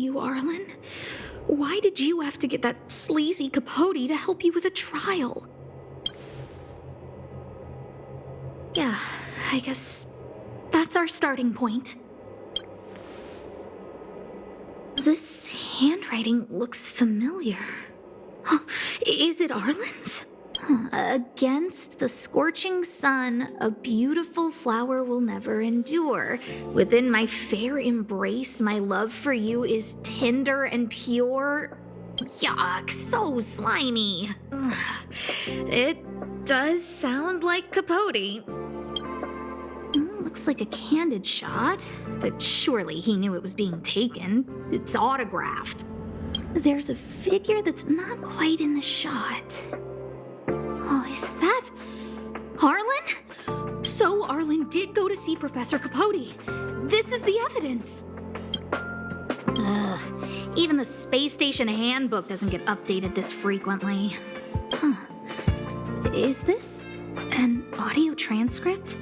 you, Arlen? Why did you have to get that sleazy Capote to help you with a trial? Yeah, I guess that's our starting point. This handwriting looks familiar. Huh, is it Arlen's? Against the scorching sun, a beautiful flower will never endure. Within my fair embrace, my love for you is tender and pure. Yuck, so slimy. Ugh. It does sound like Capote. Looks like a candid shot, but surely he knew it was being taken. It's autographed. There's a figure that's not quite in the shot. Oh, is that Arlen? So Arlen did go to see Professor Capote. This is the evidence. Ugh, even the space station handbook doesn't get updated this frequently. Huh. Is this an audio transcript?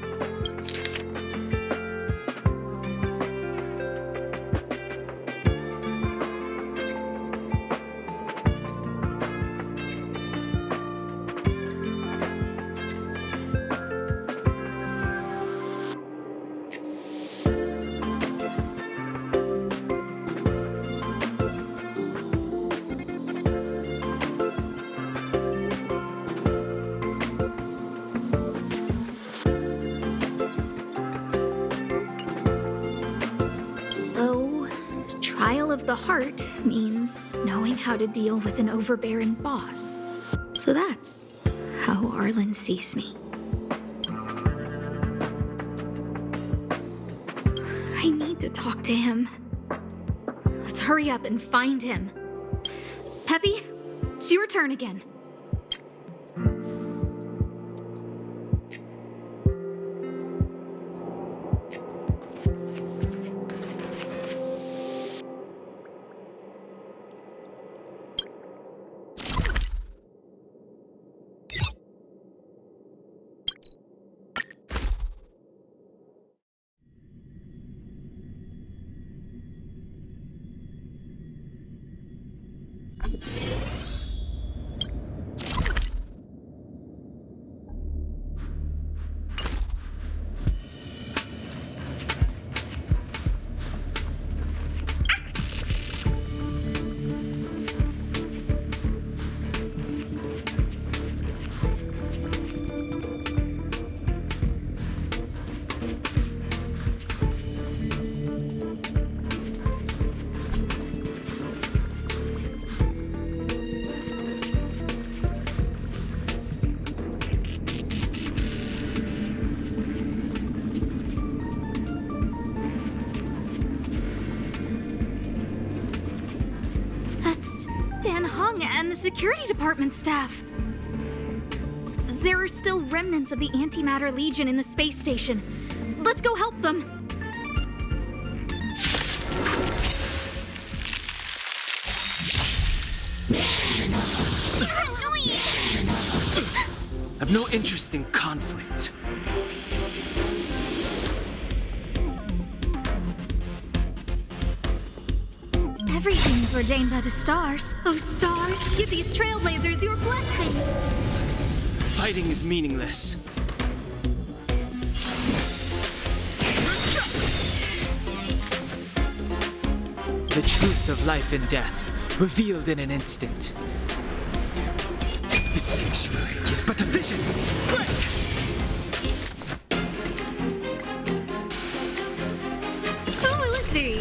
So, trial of the heart means knowing how to deal with an overbearing boss. So that's how Arlen sees me. I need to talk to him. Let's hurry up and find him. Peppy, it's your turn again. And the security department staff. There are still remnants of the Antimatter Legion in the space station. Let's go help them. You're annoying. I've no interest in conflict. Everything is ordained by the stars. Oh, stars, give these trailblazers your blessing. Fighting is meaningless. The truth of life and death, revealed in an instant. The sanctuary is but a vision. Break! Who will it be?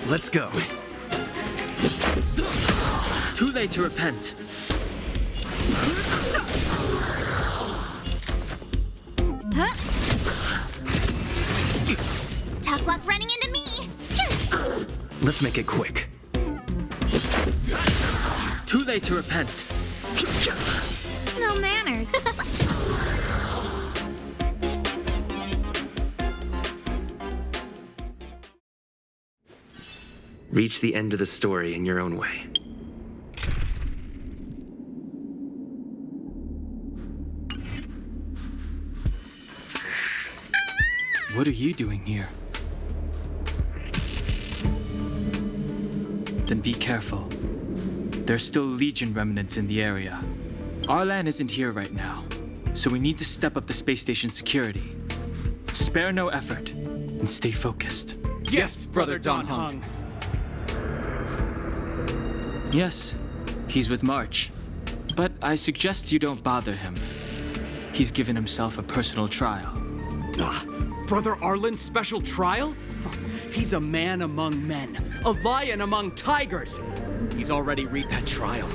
Let's go. Too late to repent. Huh? Tough luck running into me. Let's make it quick. Too late to repent. No manners. Reach the end of the story in your own way. What are you doing here? Then be careful. There's still Legion remnants in the area. Arlan isn't here right now, so we need to step up the space station security. Spare no effort, and stay focused. Yes, Brother Don Hung. Yes, he's with March. But I suggest you don't bother him. He's given himself a personal trial. Brother Arlen's special trial? He's a man among men, a lion among tigers. He's already reached that trial.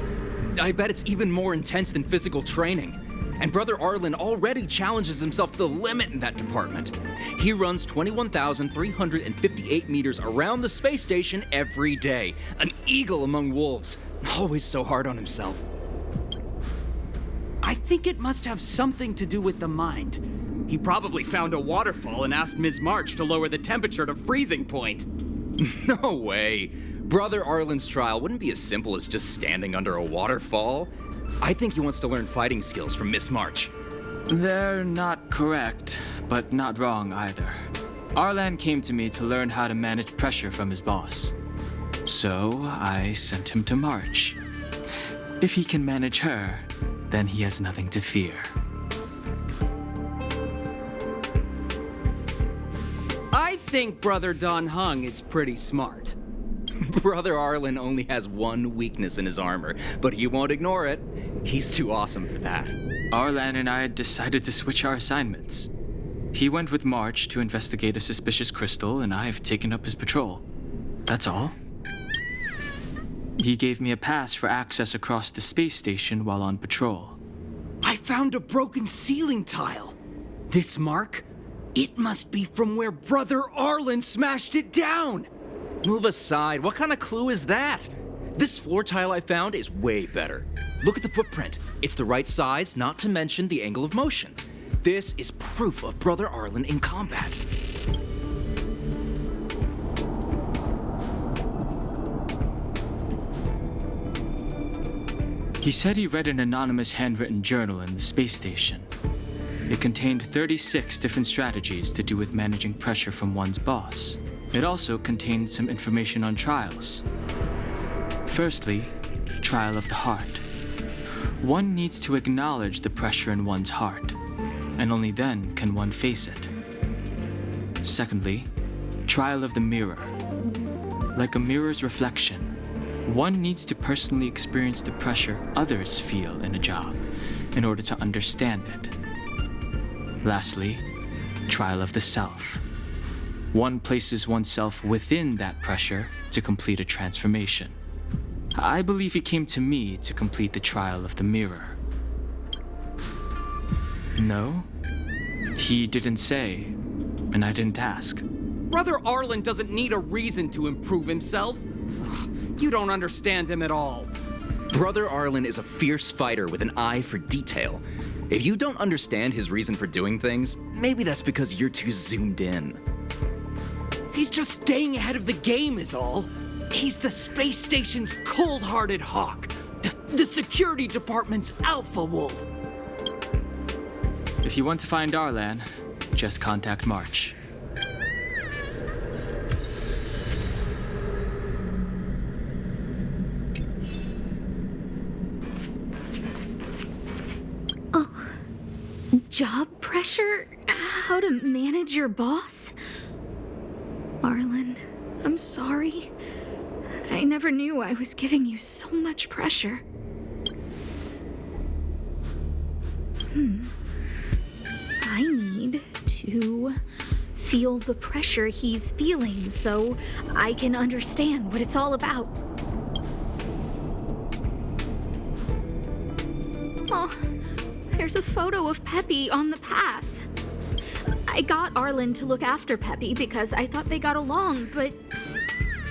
I bet it's even more intense than physical training. And Brother Arlen already challenges himself to the limit in that department. He runs 21,358 meters around the space station every day. An eagle among wolves. Always so hard on himself. I think it must have something to do with the mind. He probably found a waterfall and asked Ms. March to lower the temperature to freezing point. No way. Brother Arlen's trial wouldn't be as simple as just standing under a waterfall. I think he wants to learn fighting skills from Miss March. They're not correct, but not wrong either. Arlan came to me to learn how to manage pressure from his boss. So I sent him to March. If he can manage her, then he has nothing to fear. I think Brother Don Hung is pretty smart. Brother Arlen only has one weakness in his armor, but he won't ignore it. He's too awesome for that. Arlan and I had decided to switch our assignments. He went with March to investigate a suspicious crystal, and I've taken up his patrol. That's all. He gave me a pass for access across the space station while on patrol. I found a broken ceiling tile. This mark? It must be from where Brother Arlen smashed it down. Move aside. What kind of clue is that? This floor tile I found is way better. Look at the footprint. It's the right size, not to mention the angle of motion. This is proof of Brother Arlen in combat. He said he read an anonymous handwritten journal in the space station. It contained 36 different strategies to do with managing pressure from one's boss. It also contained some information on trials. Firstly, trial of the heart. One needs to acknowledge the pressure in one's heart, and only then can one face it. Secondly, trial of the mirror. Like a mirror's reflection, one needs to personally experience the pressure others feel in a job in order to understand it. Lastly, trial of the self. One places oneself within that pressure to complete a transformation. I believe he came to me to complete the trial of the mirror. No, he didn't say, and I didn't ask. Brother Arlen doesn't need a reason to improve himself. You don't understand him at all. Brother Arlen is a fierce fighter with an eye for detail. If you don't understand his reason for doing things, maybe that's because you're too zoomed in. He's just staying ahead of the game is all. He's the space station's cold-hearted hawk. The security department's alpha wolf. If you want to find Arlan, just contact March. Job pressure? How to manage your boss? Arlen, I'm sorry. I never knew I was giving you so much pressure. I need to feel the pressure he's feeling so I can understand what it's all about. Oh, there's a photo of Peppy on the pass. I got Arlen to look after Peppy because I thought they got along, but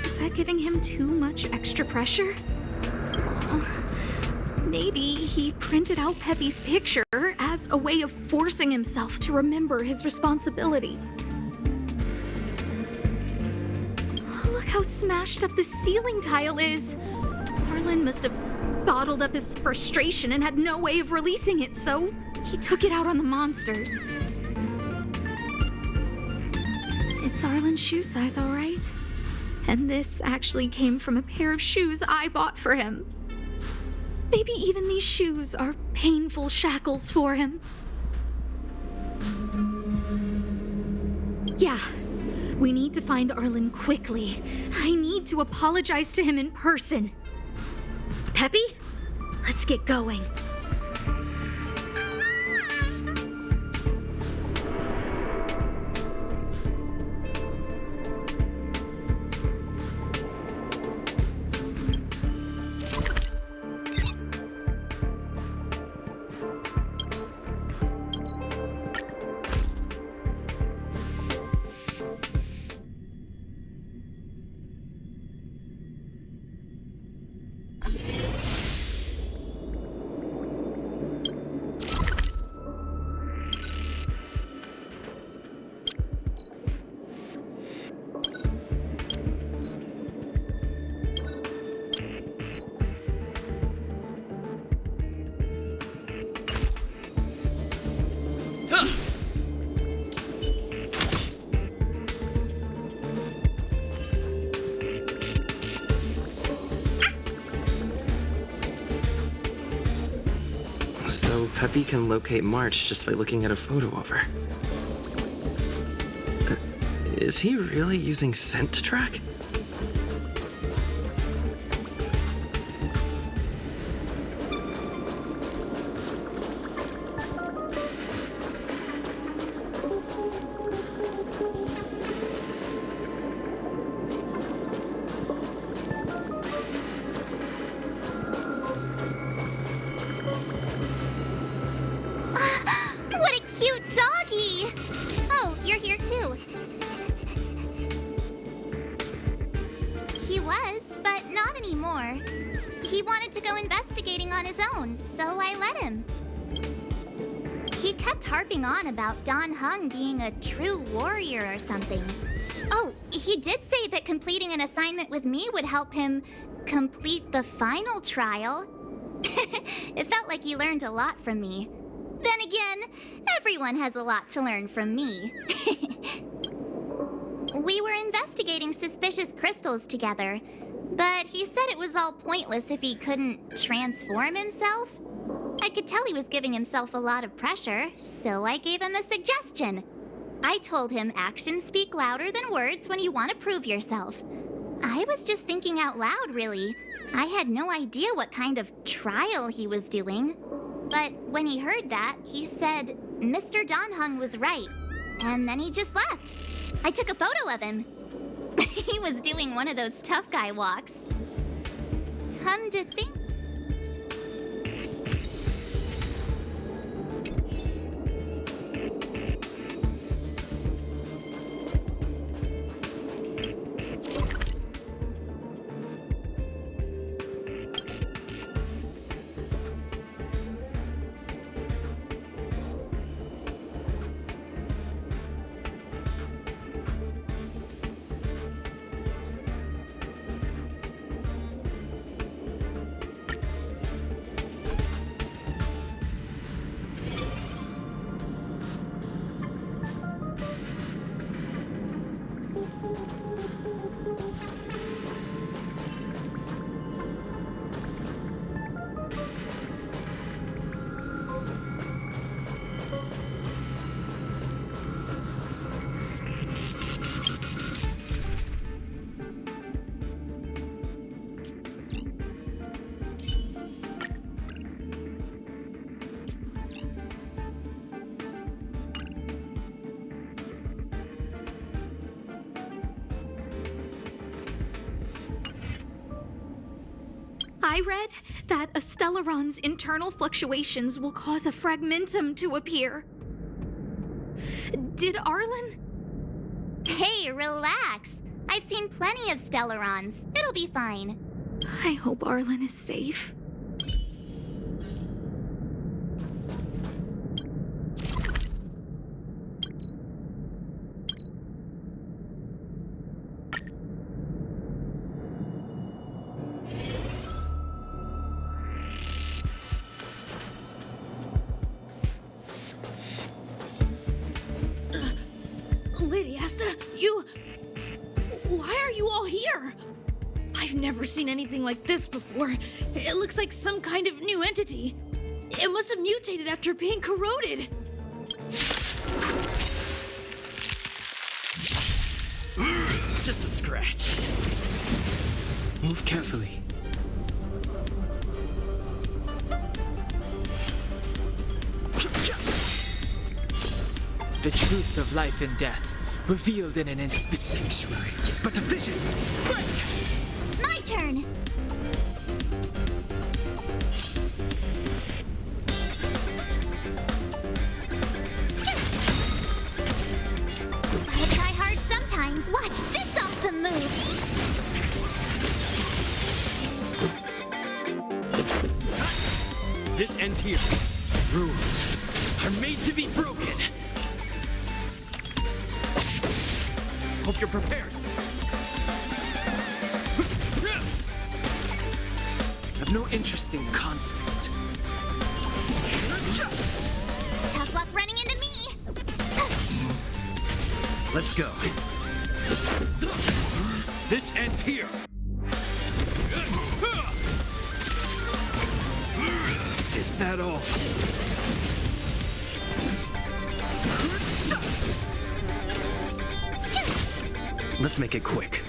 is that giving him too much extra pressure? Maybe he printed out Peppy's picture as a way of forcing himself to remember his responsibility. Look how smashed up the ceiling tile is. Arlen must have bottled up his frustration and had no way of releasing it, so he took it out on the monsters. That's Arlen's shoe size, all right. And this actually came from a pair of shoes I bought for him. Maybe even these shoes are painful shackles for him. Yeah, we need to find Arlen quickly. I need to apologize to him in person. Peppy, let's get going. So Peppy can locate March just by looking at a photo of her. Is he really using scent to track? What a cute doggy! Oh, you're here too. He was, but not anymore. He wanted to go investigating on his own, so I let him. He kept harping on about Dan Heng being a true warrior or something. Oh, he did say that completing an assignment with me would help him complete the final trial. It felt like he learned a lot from me. Then again, everyone has a lot to learn from me. We were investigating suspicious crystals together, but he said it was all pointless if he couldn't transform himself. I could tell he was giving himself a lot of pressure, so I gave him a suggestion. I told him actions speak louder than words when you want to prove yourself. I was just thinking out loud, really. I had no idea what kind of trial he was doing. But when he heard that, he said Mr. Dan Heng was right. And then he just left. I took a photo of him. He was doing one of those tough guy walks. Come to think... I read that a Stellaron's internal fluctuations will cause a fragmentum to appear. Did Arlen? Hey, relax. I've seen plenty of Stellarons. It'll be fine. I hope Arlen is safe. Lady Asta, Why are you all here? I've never seen anything like this before. It looks like some kind of new entity. It must have mutated after being corroded. Just a scratch. Move carefully. The truth of life and death, revealed in an instant. The sanctuary is but a vision. Break! My turn! Gotta try hard sometimes. Watch this awesome move! This ends here. Rules are made to be broken. Hope you're prepared. I've no interest in conflict. Tough luck running into me! Let's go. This ends here. Is that all? Let's make it quick.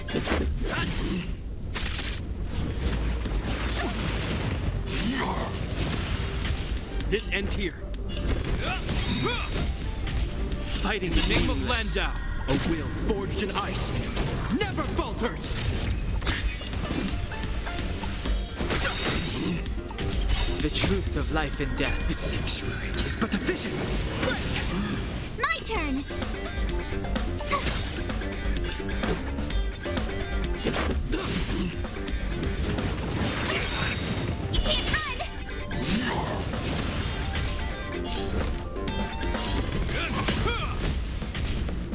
This ends here. Fighting In the name of meaningless. Landau, a will forged in ice never falters. The truth of life and death. The sanctuary is but a vision. Break! My turn! You can't run!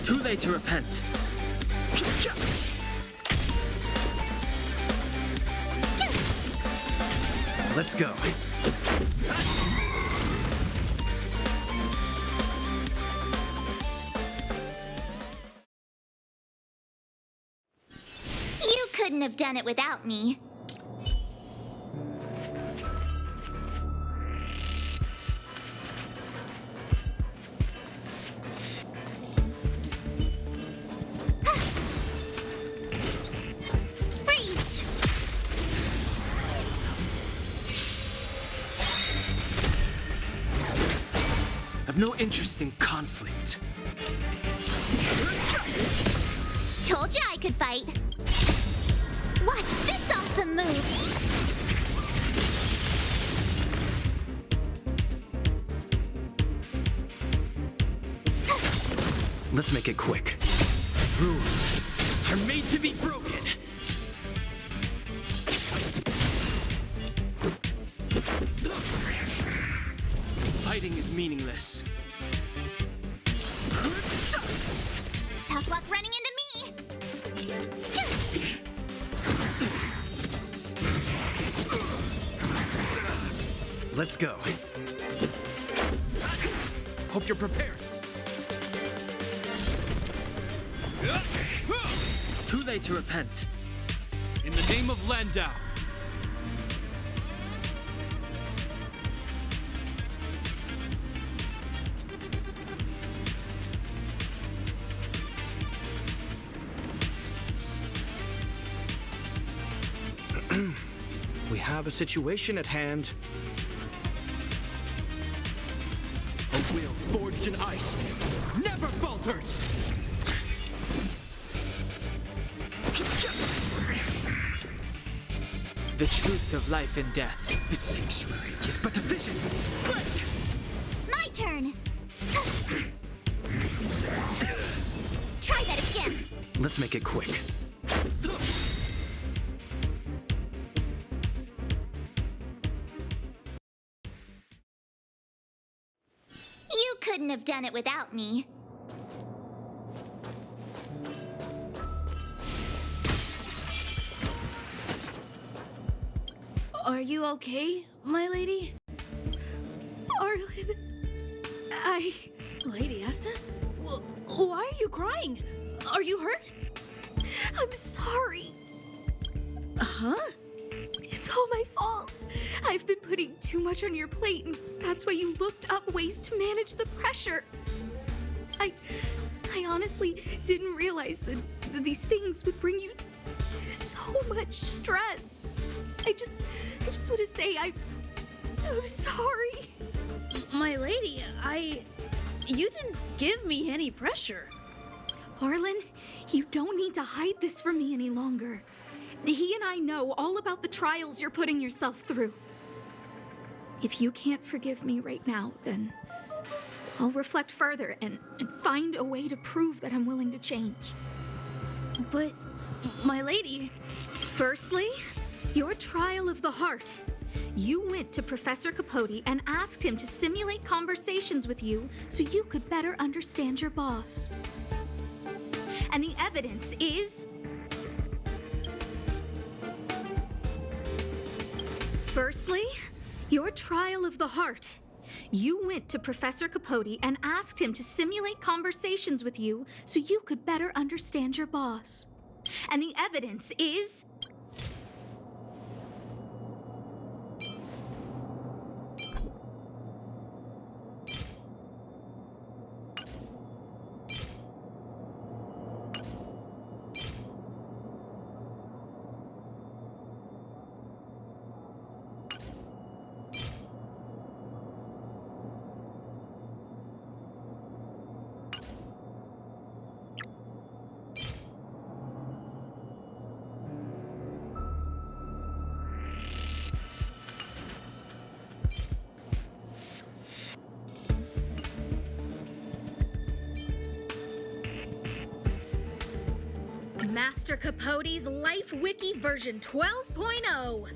Too late to repent. Let's go. You couldn't have done it without me. Freeze! I've no interest in conflict. Told you I could fight. Watch this awesome move! Let's make it quick. Rules are made to be broken. Fighting is meaningless. Tough luck running into me! Let's go. Hope you're prepared. Too late to repent. In the name of Landau. We have a situation at hand. A will forged in ice never falters. The truth of life and death. The sanctuary is but a vision. Break! My turn! Try that again! Let's make it quick. You couldn't have done it without me. Are you okay, my lady? Arlen, I... Lady Asta? Why are you crying? Are you hurt? I'm sorry. Huh? It's all my fault. I've been putting too much on your plate, and that's why you looked up ways to manage the pressure. I honestly didn't realize that these things would bring you so much stress. I just want to say I'm sorry. My lady, you didn't give me any pressure. Arlen, you don't need to hide this from me any longer. He and I know all about the trials you're putting yourself through. If you can't forgive me right now, then I'll reflect further and find a way to prove that I'm willing to change. But, my lady... Firstly, your trial of the heart. You went to Professor Capote and asked him to simulate conversations with you so you could better understand your boss. And the evidence is... Firstly, your trial of the heart. You went to Professor Capote and asked him to simulate conversations with you so you could better understand your boss. And the evidence is... Master Capote's Life Wiki version 12.0.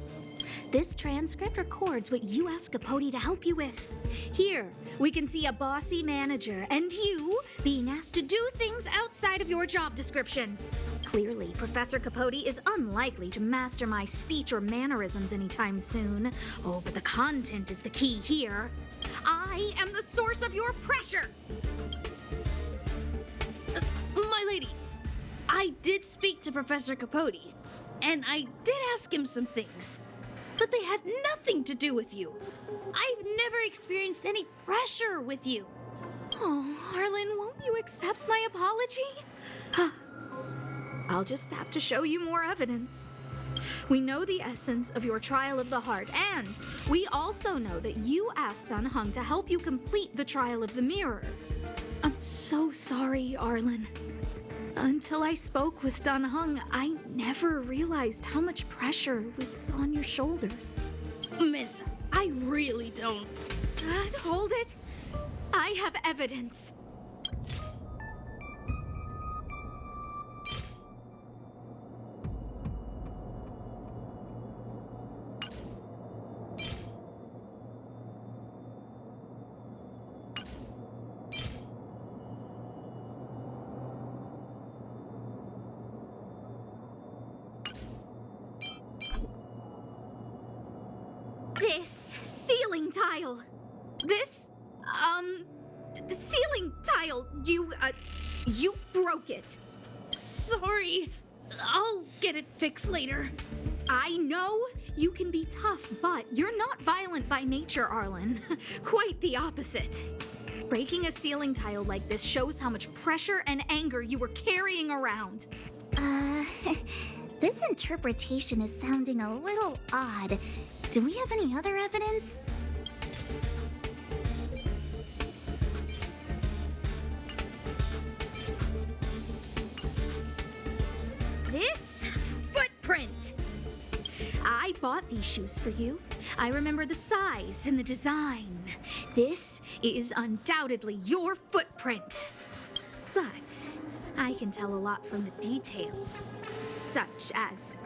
This transcript records what you asked Capote to help you with. Here, we can see a bossy manager and you being asked to do things outside of your job description. Clearly, Professor Capote is unlikely to master my speech or mannerisms anytime soon. Oh, but the content is the key here. I am the source of your pressure! My lady, I did speak to Professor Capote, and I did ask him some things, but they had nothing to do with you. I've never experienced any pressure with you. Oh, Arlen, won't you accept my apology? I'll just have to show you more evidence. We know the essence of your trial of the heart, and we also know that you asked Dan Heng to help you complete the trial of the mirror. I'm so sorry, Arlen. Until I spoke with Dan Heng, I never realized how much pressure was on your shoulders. Miss, I really don't. Hold it! I have evidence. This ceiling tile. This, ceiling tile. You broke it. Sorry. I'll get it fixed later. I know you can be tough, but you're not violent by nature, Arlen. Quite the opposite. Breaking a ceiling tile like this shows how much pressure and anger you were carrying around. This interpretation is sounding a little odd. Do we have any other evidence? This footprint. I bought these shoes for you. I remember the size and the design. This is undoubtedly your footprint. But I can tell a lot from the details, such as,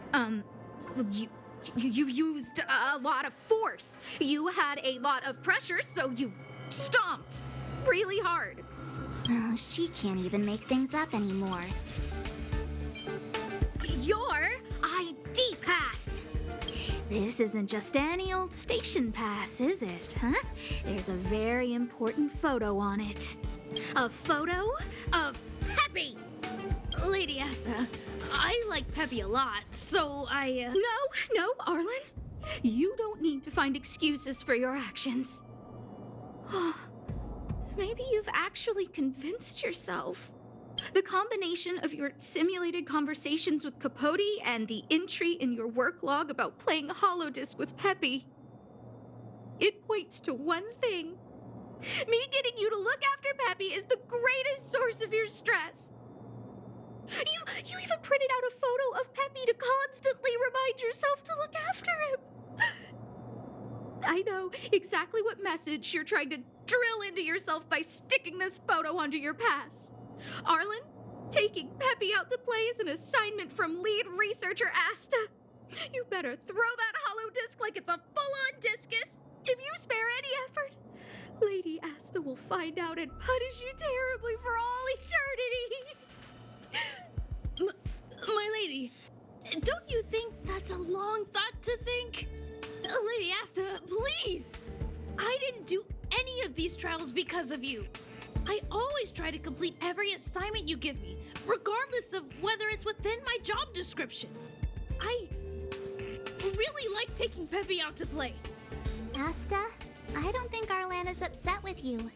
you used a lot of force. You had a lot of pressure, so you stomped really hard. Oh, she can't even make things up anymore. Your ID pass. This isn't just any old station pass, is it, huh? There's a very important photo on it. A photo of Peppy. Lady Asta, I like Peppy a lot, so I, No, Arlen. You don't need to find excuses for your actions. Maybe you've actually convinced yourself. The combination of your simulated conversations with Capote and the entry in your work log about playing holodisc with Peppy, it points to one thing. Me getting you to look after Peppy is the greatest source of your stress. You even printed out a photo of Peppy to constantly remind yourself to look after him. I know exactly what message you're trying to drill into yourself by sticking this photo onto your pass. Arlen, taking Peppy out to play is an assignment from lead researcher Asta. You better throw that holodisc like it's a full-on discus. If you spare any effort, Lady Asta will find out and punish you terribly for all eternity. my lady, don't you think that's a long thought to think? Lady Asta, please! I didn't do any of these trials because of you. I always try to complete every assignment you give me, regardless of whether it's within my job description. I really like taking Peppy out to play. Asta, I don't think Arlan is upset with you.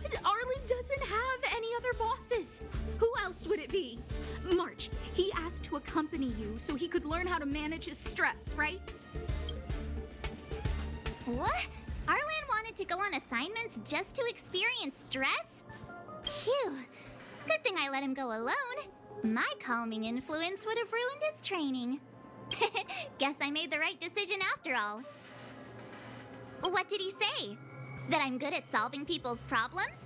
But Arlen doesn't have any other bosses. Who else would it be? March, he asked to accompany you so he could learn how to manage his stress, right? What? Arlan wanted to go on assignments just to experience stress? Phew. Good thing I let him go alone. My calming influence would have ruined his training. Guess I made the right decision after all. What did he say? That I'm good at solving people's problems?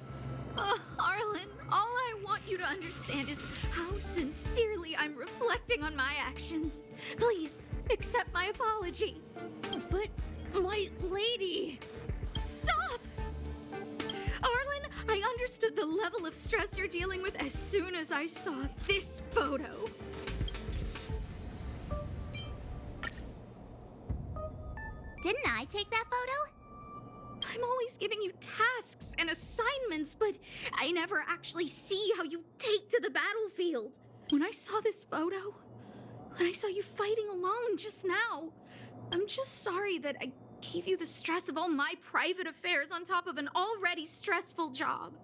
Oh, Arlen, all I want you to understand is how sincerely I'm reflecting on my actions. Please, accept my apology. But, my lady... Stop! Arlen, I understood the level of stress you're dealing with as soon as I saw this photo. Didn't I take that photo? I'm always giving you tasks and assignments, but I never actually see how you take to the battlefield. When I saw this photo, when I saw you fighting alone just now, I'm just sorry that I gave you the stress of all my private affairs on top of an already stressful job.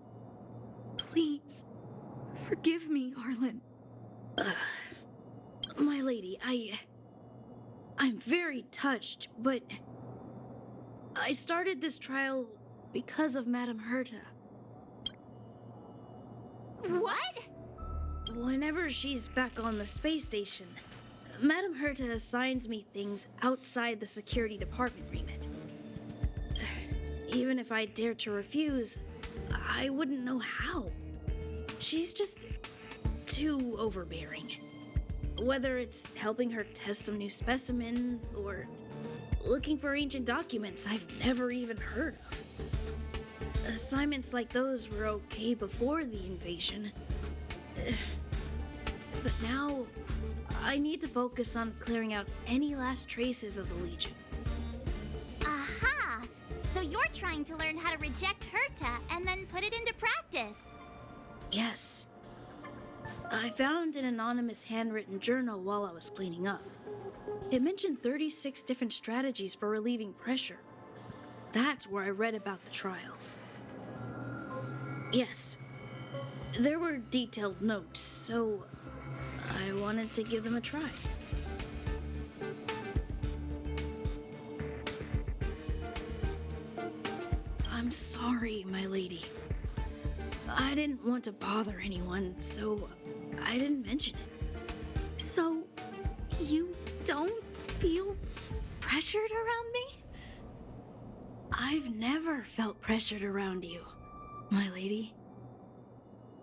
Please, forgive me, Arlen. My lady, I'm very touched, but I started this trial because of Madame Herta. What? Whenever she's back on the space station, Madame Herta assigns me things outside the security department remit. Even if I dared to refuse, I wouldn't know how. She's just too overbearing. Whether it's helping her test some new specimen, or looking for ancient documents I've never even heard of. Assignments like those were okay before the invasion. But now, I need to focus on clearing out any last traces of the Legion. Aha! So you're trying to learn how to reject Herta and then put it into practice. Yes. I found an anonymous handwritten journal while I was cleaning up. It mentioned 36 different strategies for relieving pressure. That's where I read about the trials. Yes. There were detailed notes, so I wanted to give them a try. I'm sorry, my lady. I didn't want to bother anyone, so I didn't mention it. So, you don't feel pressured around me? I've never felt pressured around you, my lady.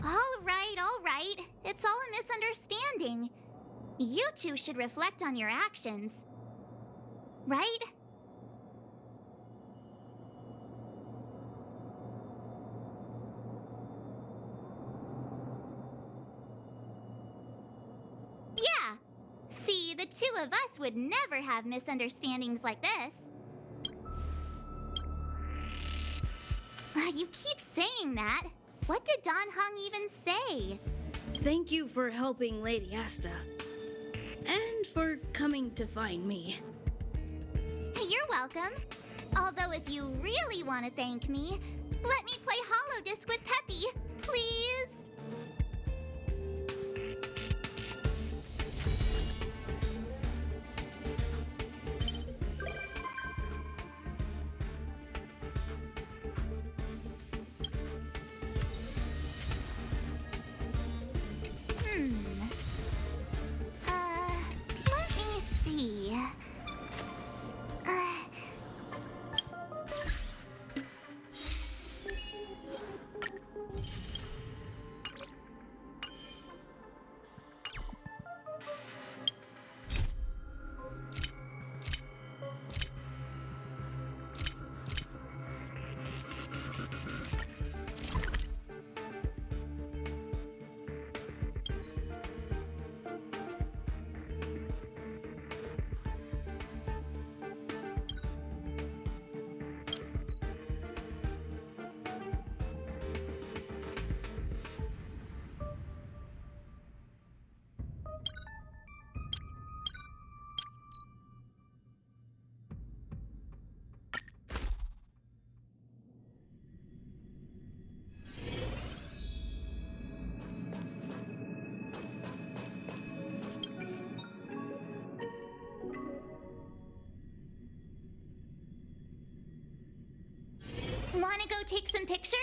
All right. It's all a misunderstanding. You two should reflect on your actions. Right? Yeah. See, the two of us would never have misunderstandings like this. You keep saying that. What did Don Hung even say? Thank you for helping Lady Asta. And for coming to find me. You're welcome. Although if you really want to thank me, let me play Hollow Disc with Peppy, please. Let me see. Wanna go take some pictures?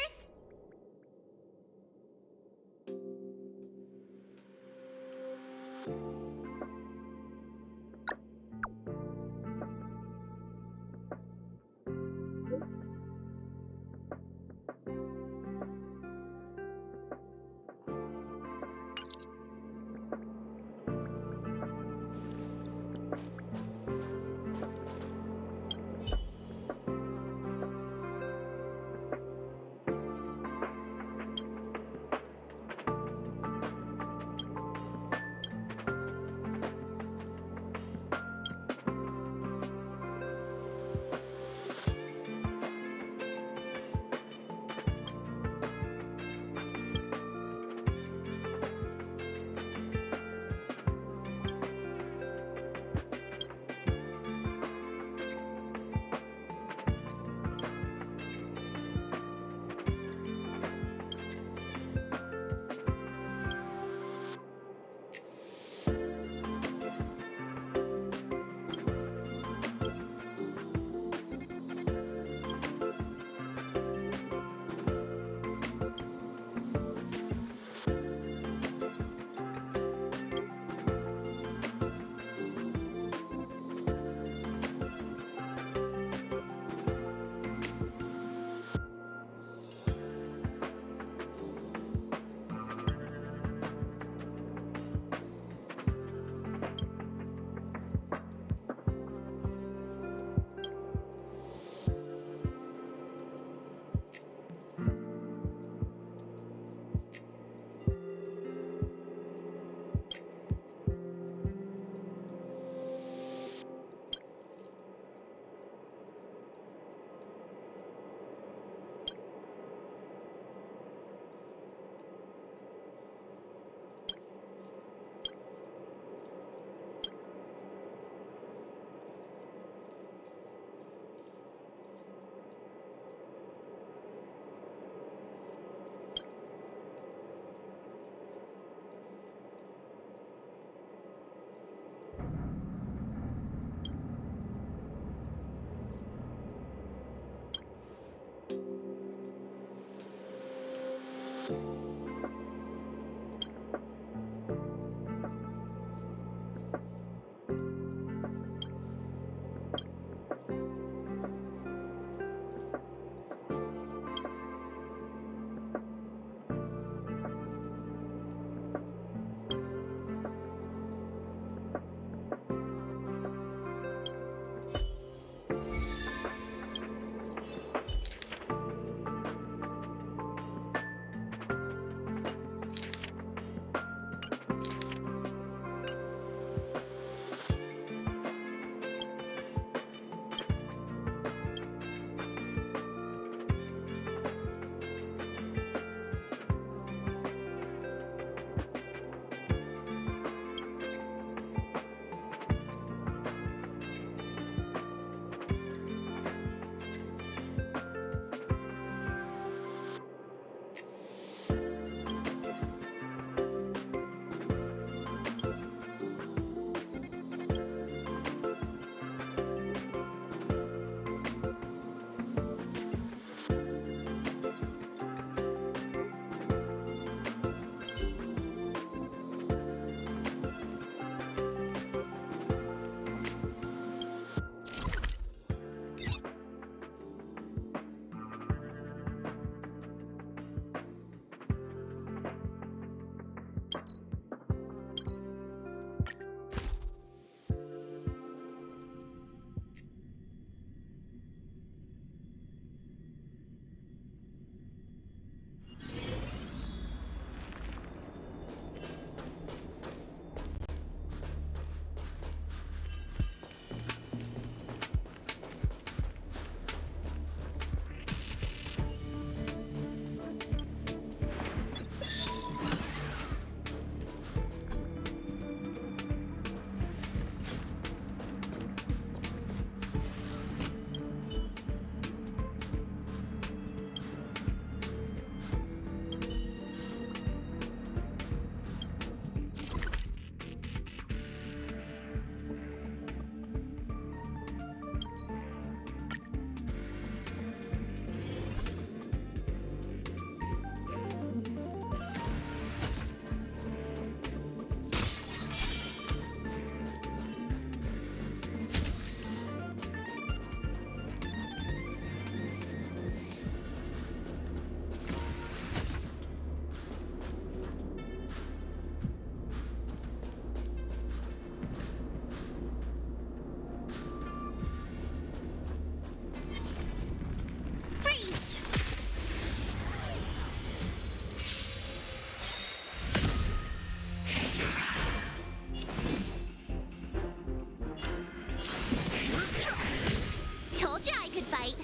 fight.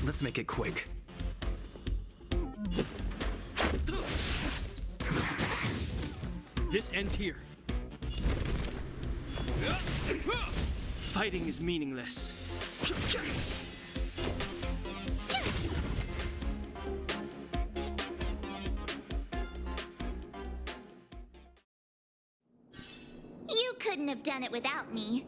Let's make it quick. This ends here. Fighting is meaningless. You couldn't have done it without me.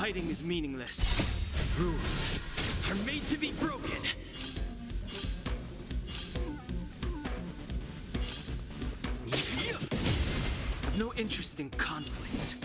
Fighting is meaningless. Rules are made to be broken. I've no interest in conflict.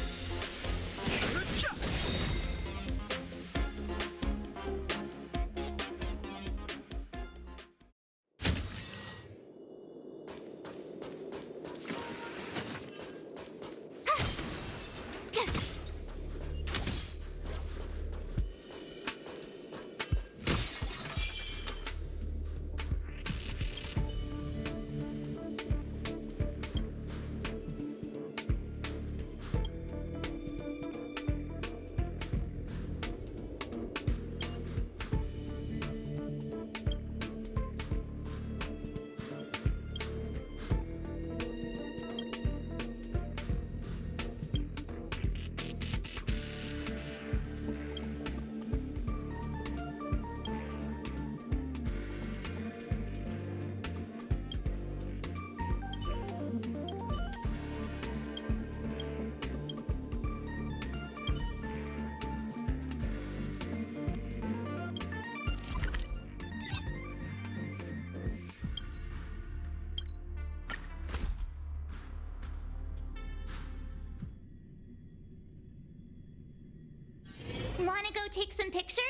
Wanna go take some pictures?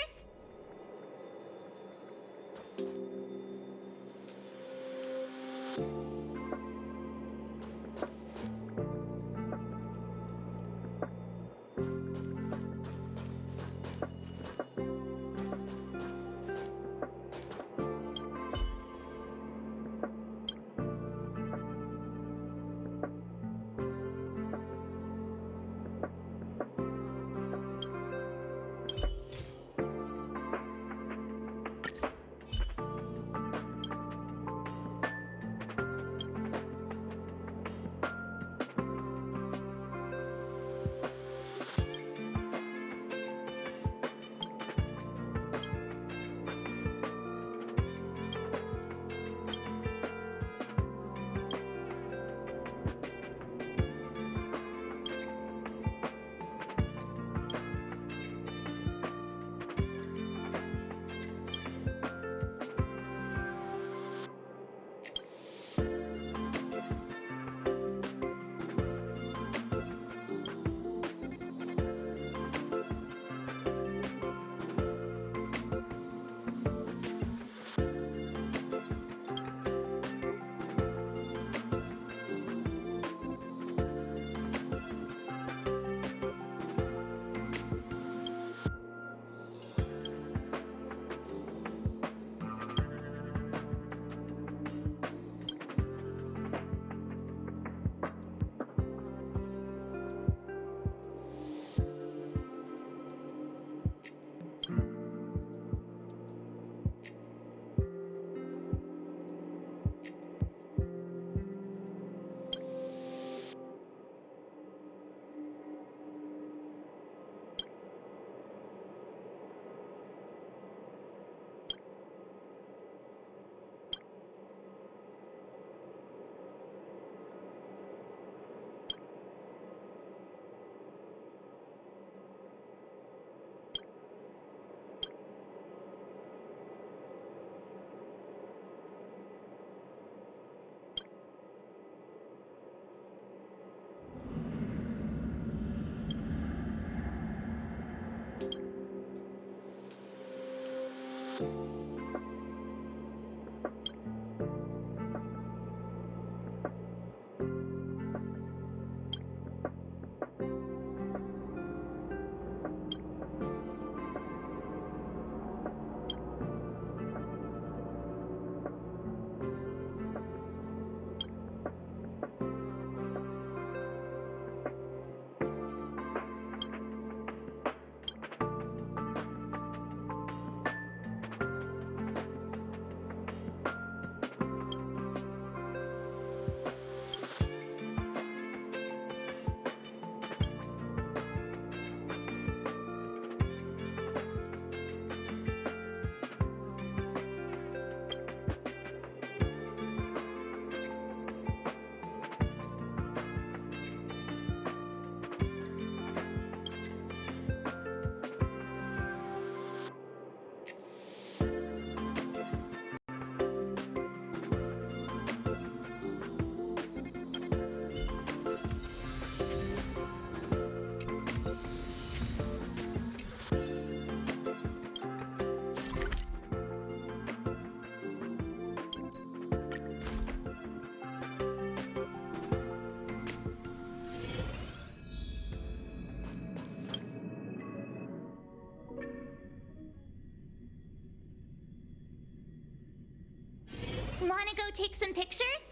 wanna go take some pictures?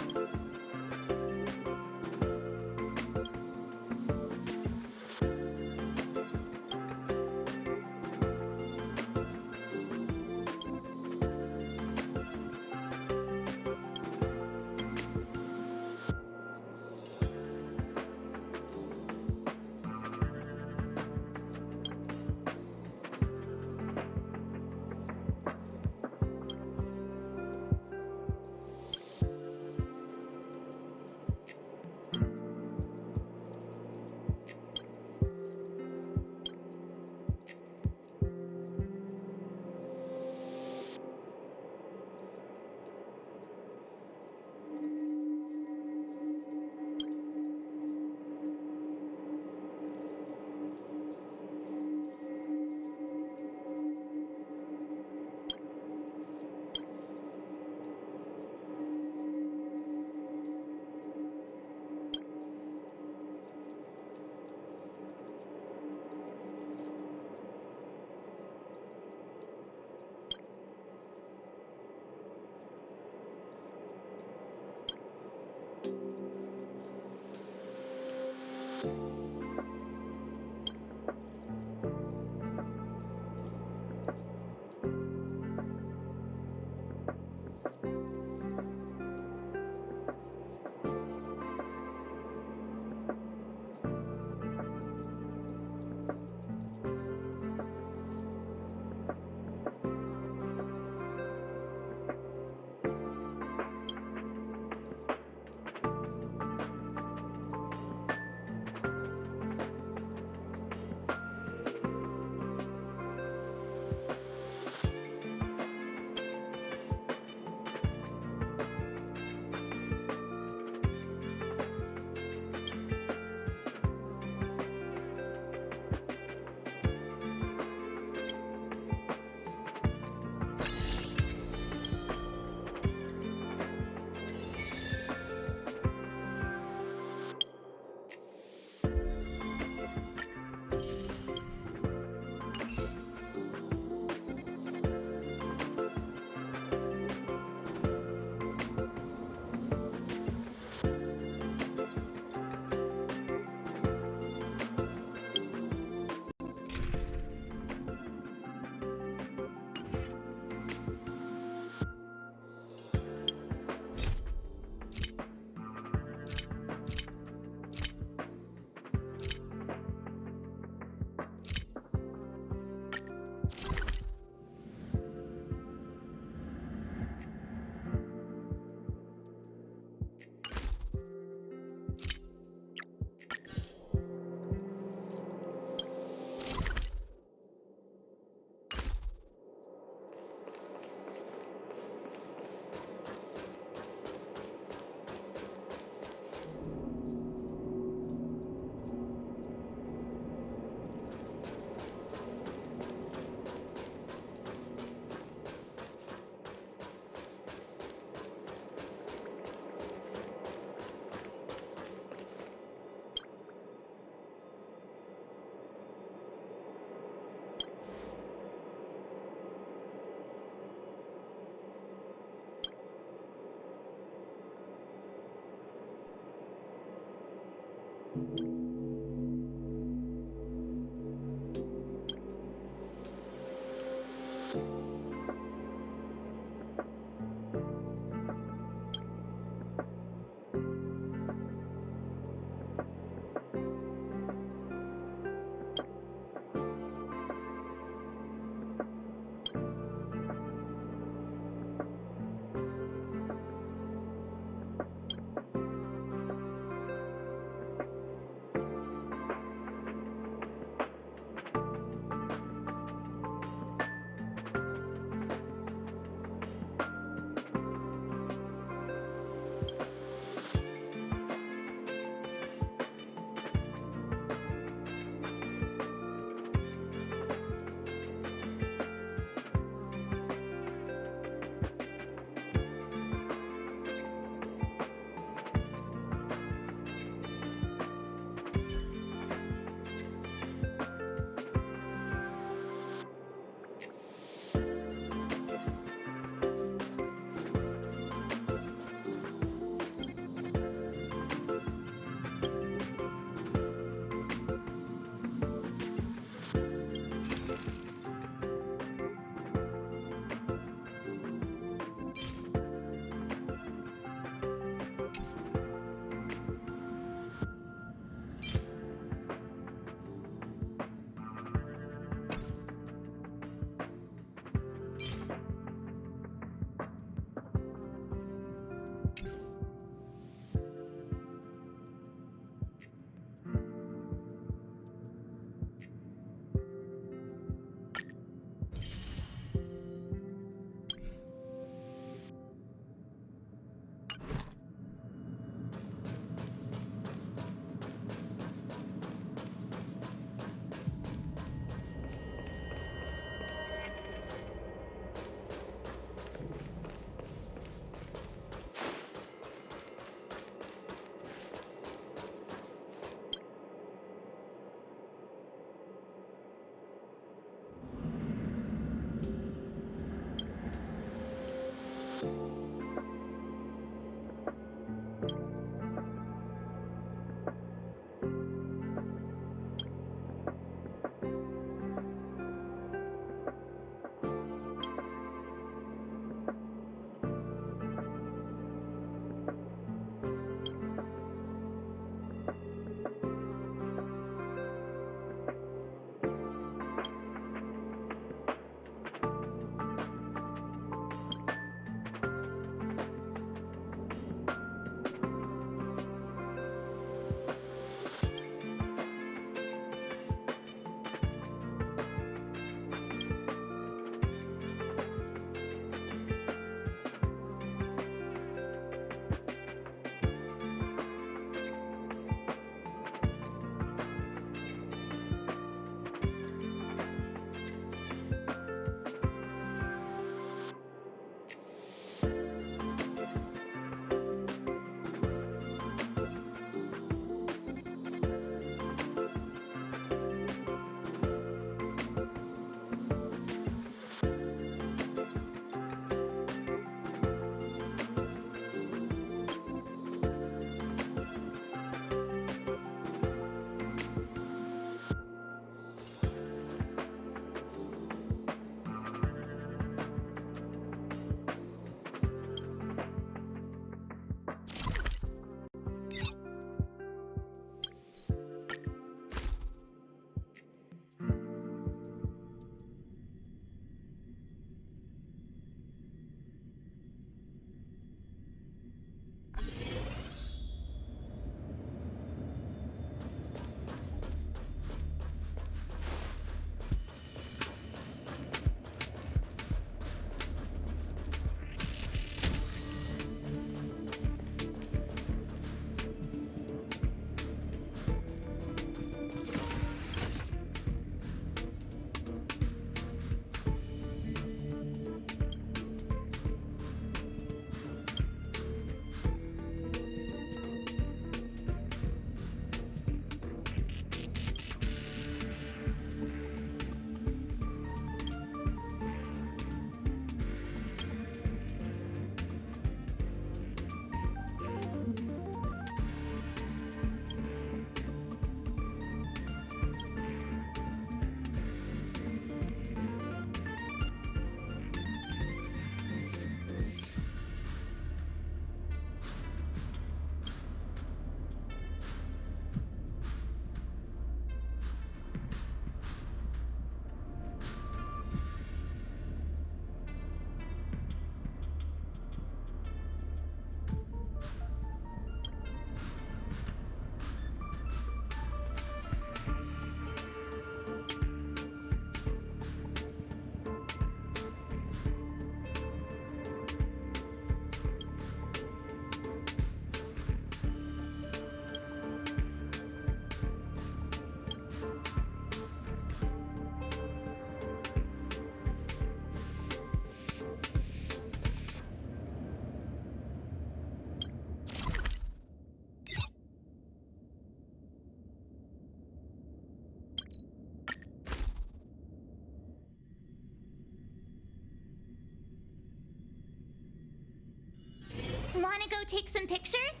take some pictures?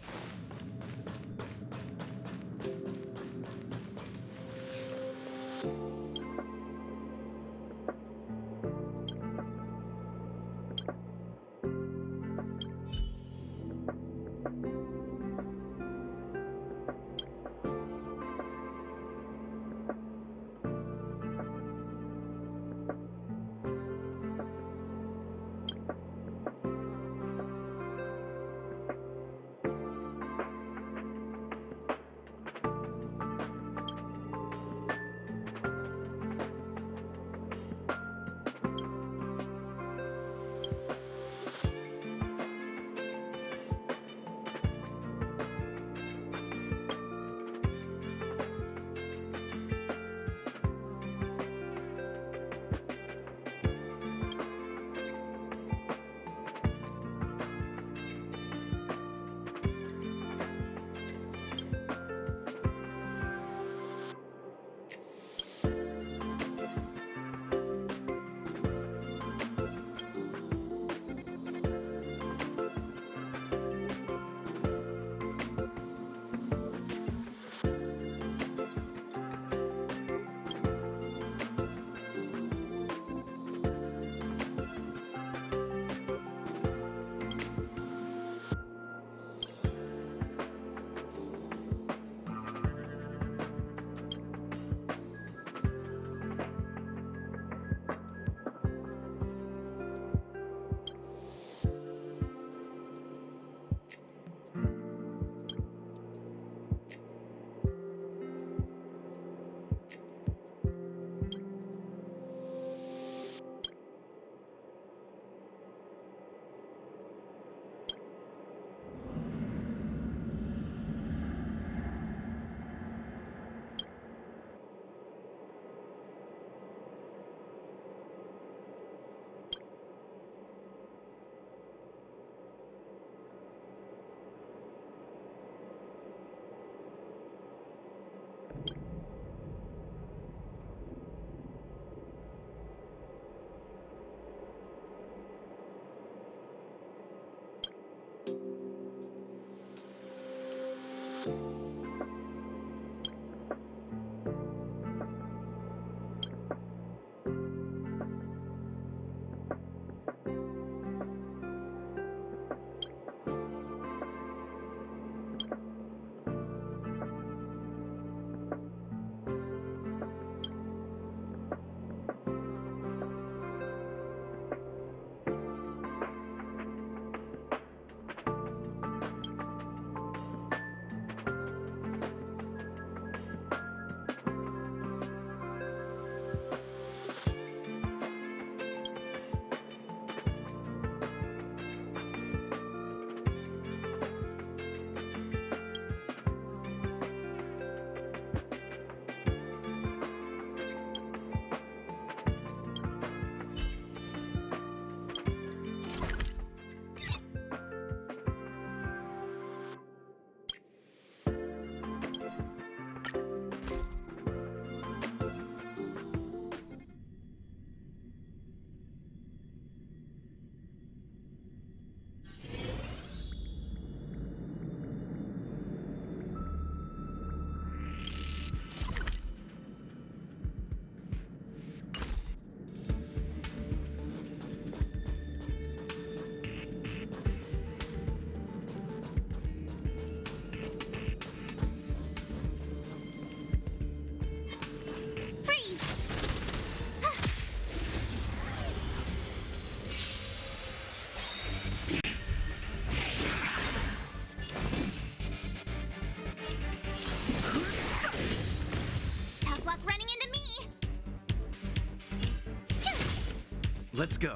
Let's go.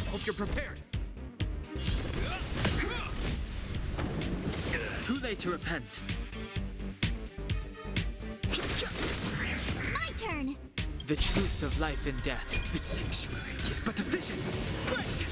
Hope you're prepared. Too late to repent. My turn! The truth of life and death. The sanctuary is but a vision. Break!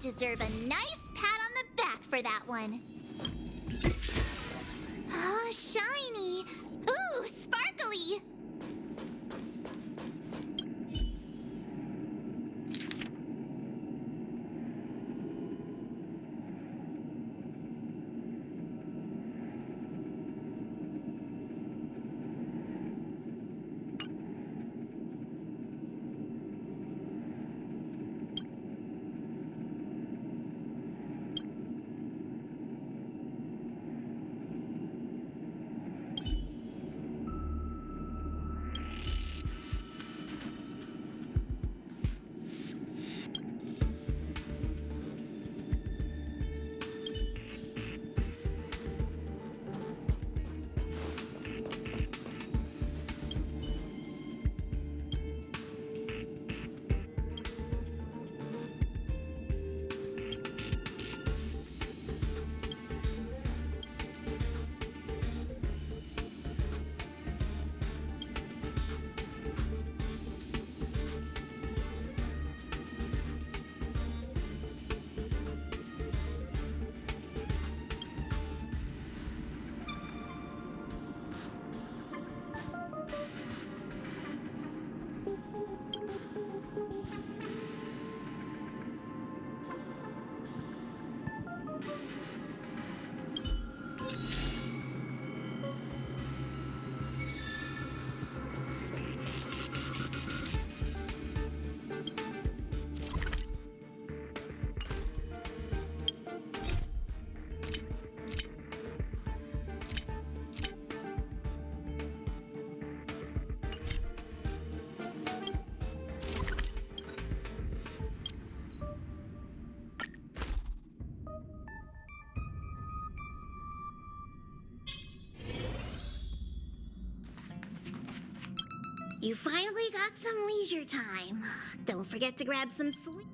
deserve a nice pat on the back for that one. Oh, shiny. Ooh, sparkly. You finally got some leisure time. Don't forget to grab some sleep.